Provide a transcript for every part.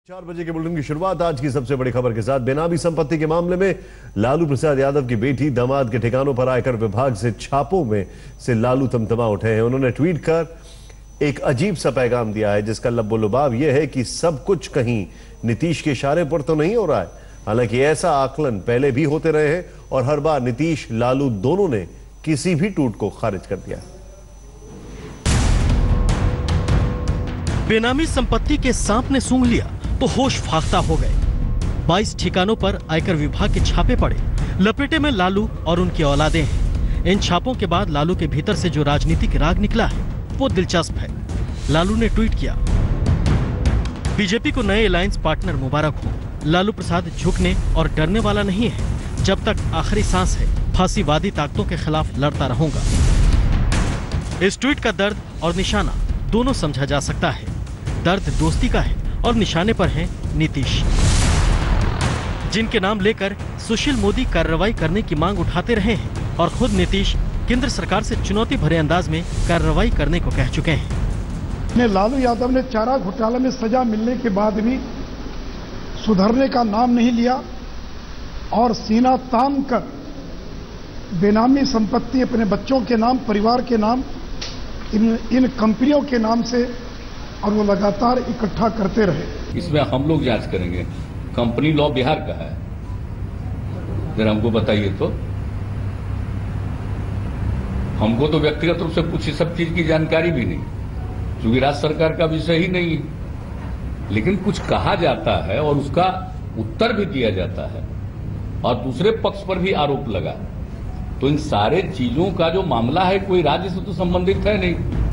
4 बजे के बुलेटिन की शुरुआत आज की सबसे बड़ी खबर के साथ। बेनामी संपत्ति के मामले में लालू प्रसाद यादव की बेटी दामाद के ठिकानों पर आयकर विभाग से छापों में से लालू तमतमा उठे हैं। उन्होंने ट्वीट कर एक अजीब सा पैगाम दिया है जिसका लब्बो-लुबाब यह है कि सब कुछ कहीं नीतीश के इशारे पर तो नहीं हो रहा है। हालांकि ऐसा आकलन पहले भी होते रहे हैं और हर बार नीतीश लालू दोनों ने किसी भी ट्वीट को खारिज कर दिया। बेनामी संपत्ति के सांप ने सूंघ लिया तो होश फाख्ता हो गए। 22 ठिकानों पर आयकर विभाग के छापे पड़े। लपेटे में लालू और उनकी औलादें हैं। इन छापों के बाद लालू के भीतर से जो राजनीतिक राग निकला है वो दिलचस्प है। लालू ने ट्वीट किया, बीजेपी को नए अलायंस पार्टनर मुबारक हो। लालू प्रसाद झुकने और डरने वाला नहीं है। जब तक आखिरी सांस है फांसीवादी ताकतों के खिलाफ लड़ता रहूंगा। इस ट्वीट का दर्द और निशाना दोनों समझा जा सकता है। दर्द दोस्ती का है और निशाने पर हैं नीतीश, जिनके नाम लेकर सुशील मोदी कार्रवाई करने की मांग उठाते रहे हैं और खुद नीतीश केंद्र सरकार से चुनौती भरे अंदाज में कार्रवाई करने को कह चुके हैं। लालू यादव ने चारा घोटाला में सजा मिलने के बाद भी सुधरने का नाम नहीं लिया और सीना तान कर बेनामी संपत्ति अपने बच्चों के नाम, परिवार के नाम, इन कंपनियों के नाम से और वो लगातार इकट्ठा करते रहे। इसमें हम लोग जांच करेंगे। कंपनी लॉ बिहार का है, जरा हमको बताइए तो। हमको तो व्यक्तिगत रूप से कुछ सब चीज की जानकारी भी नहीं, क्योंकि राज्य सरकार का विषय ही नहीं है। लेकिन कुछ कहा जाता है और उसका उत्तर भी दिया जाता है और दूसरे पक्ष पर भी आरोप लगा। तो इन सारे चीजों का जो मामला है कोई राज्य से तो संबंधित है नहीं।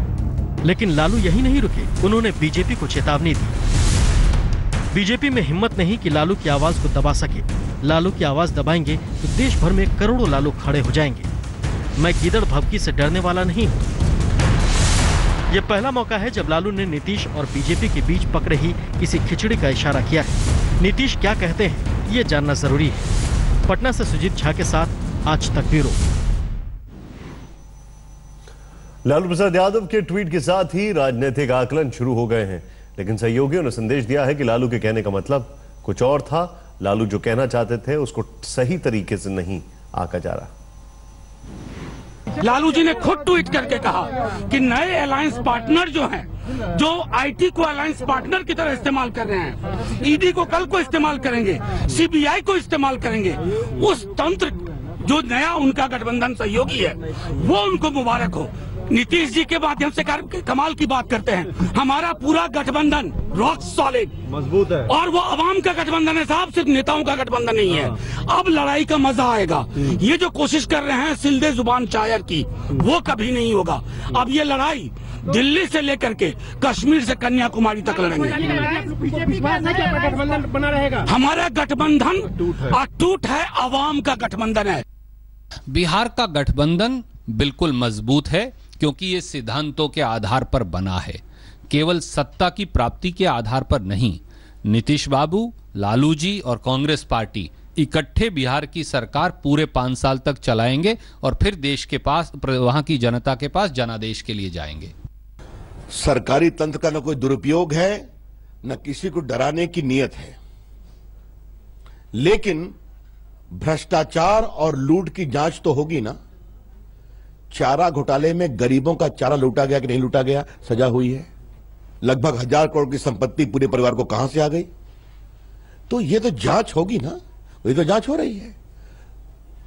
लेकिन लालू यही नहीं रुके। उन्होंने बीजेपी को चेतावनी दी। बीजेपी में हिम्मत नहीं कि लालू की आवाज को दबा सके। लालू की आवाज दबाएंगे तो देश भर में करोड़ों लालू खड़े हो जाएंगे। मैं गीदड़ भभकी से डरने वाला नहीं हूँ। यह पहला मौका है जब लालू ने नीतीश और बीजेपी के बीच पक रही किसी खिचड़ी का इशारा किया है। नीतीश क्या कहते हैं ये जानना जरूरी है। पटना से सुजीत झा के साथ आज तक ब्यूरो। लालू प्रसाद यादव के ट्वीट के साथ ही राजनीतिक आकलन शुरू हो गए हैं, लेकिन सहयोगियों ने संदेश दिया है कि लालू के कहने का मतलब कुछ और था। लालू जो कहना चाहते थे उसको सही तरीके से नहीं आंका जा रहा। लालू जी ने खुद ट्वीट करके कहा कि नए अलायंस पार्टनर जो हैं, जो आईटी को अलायंस पार्टनर की तरह इस्तेमाल कर रहे हैं, ईडी को कल को इस्तेमाल करेंगे, सीबीआई को इस्तेमाल करेंगे, उस तंत्र जो नया उनका गठबंधन सहयोगी है वो उनको मुबारक हो। नीतीश जी के माध्यम से कमाल की बात करते हैं। हमारा पूरा गठबंधन रॉक सॉलिड मजबूत है और वो अवाम का गठबंधन है साहब, सिर्फ नेताओं का गठबंधन नहीं है। अब लड़ाई का मजा आएगा। ये जो कोशिश कर रहे हैं सिलदे जुबान चायर की, वो कभी नहीं होगा। अब ये लड़ाई दिल्ली से लेकर के कश्मीर से कन्याकुमारी तक लड़ेंगे। गठबंधन बना रहेगा। हमारा गठबंधन अटूट है, अवाम का गठबंधन है। बिहार का गठबंधन बिल्कुल मजबूत है क्योंकि ये सिद्धांतों के आधार पर बना है, केवल सत्ता की प्राप्ति के आधार पर नहीं। नीतीश बाबू, लालू जी और कांग्रेस पार्टी इकट्ठे बिहार की सरकार पूरे 5 साल तक चलाएंगे और फिर देश के पास, वहां की जनता के पास जनादेश के लिए जाएंगे। सरकारी तंत्र का न कोई दुरुपयोग है, न किसी को डराने की नीयत है, लेकिन भ्रष्टाचार और लूट की जांच तो होगी ना। चारा घोटाले में गरीबों का चारा लूटा गया कि नहीं लूटा गया, सजा हुई है। लगभग 1000 करोड़ की संपत्ति पूरे परिवार को कहां से आ गई, तो ये तो जांच होगी ना, वही तो जांच हो रही है।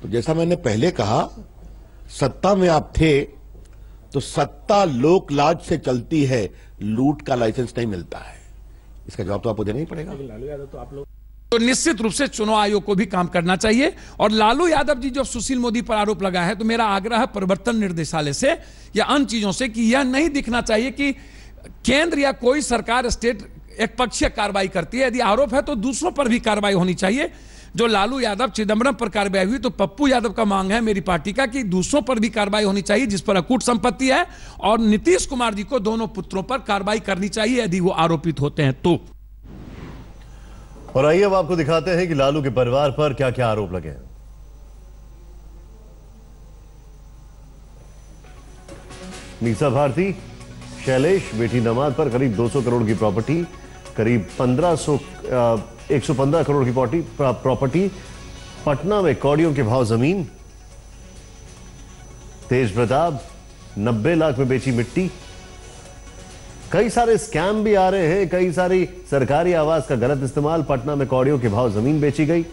तो जैसा मैंने पहले कहा, सत्ता में आप थे तो सत्ता लोक लाज से चलती है, लूट का लाइसेंस नहीं मिलता है। इसका जवाब तो आपको देना ही पड़ेगा। लालू यादव तो आप लोग तो निश्चित रूप से चुनाव आयोग को भी काम करना चाहिए। और लालू यादव जी जो सुशील मोदी पर आरोप लगा है, तो मेरा आग्रह है प्रवर्तन निर्देशालय से या अन्य चीजों से कि यह नहीं दिखना चाहिए कि केंद्र या कोई सरकार स्टेट एक पक्षीय कार्रवाई करती है। यदि आरोप है तो दूसरों पर भी कार्रवाई होनी चाहिए। जो लालू यादव, चिदंबरम पर कार्रवाई हुई, तो पप्पू यादव का मांग है मेरी पार्टी का कि दूसरों पर भी कार्रवाई होनी चाहिए जिस पर अकूट संपत्ति है, और नीतीश कुमार जी को, दोनों पुत्रों पर कार्रवाई करनी चाहिए यदि वो आरोपित होते हैं तो। और आइए अब आपको दिखाते हैं कि लालू के परिवार पर क्या क्या आरोप लगे हैं। मीसा भारती, शैलेश बेटी दामाद पर करीब 200 करोड़ की प्रॉपर्टी, करीब 115 करोड़ की प्रॉपर्टी। पटना में कौड़ियों के भाव जमीन। तेज प्रताप 90 लाख में बेची मिट्टी। कई सारे स्कैम भी आ रहे हैं, कई सारी सरकारी आवास का गलत इस्तेमाल। पटना में कौड़ियों के भाव जमीन बेची गई।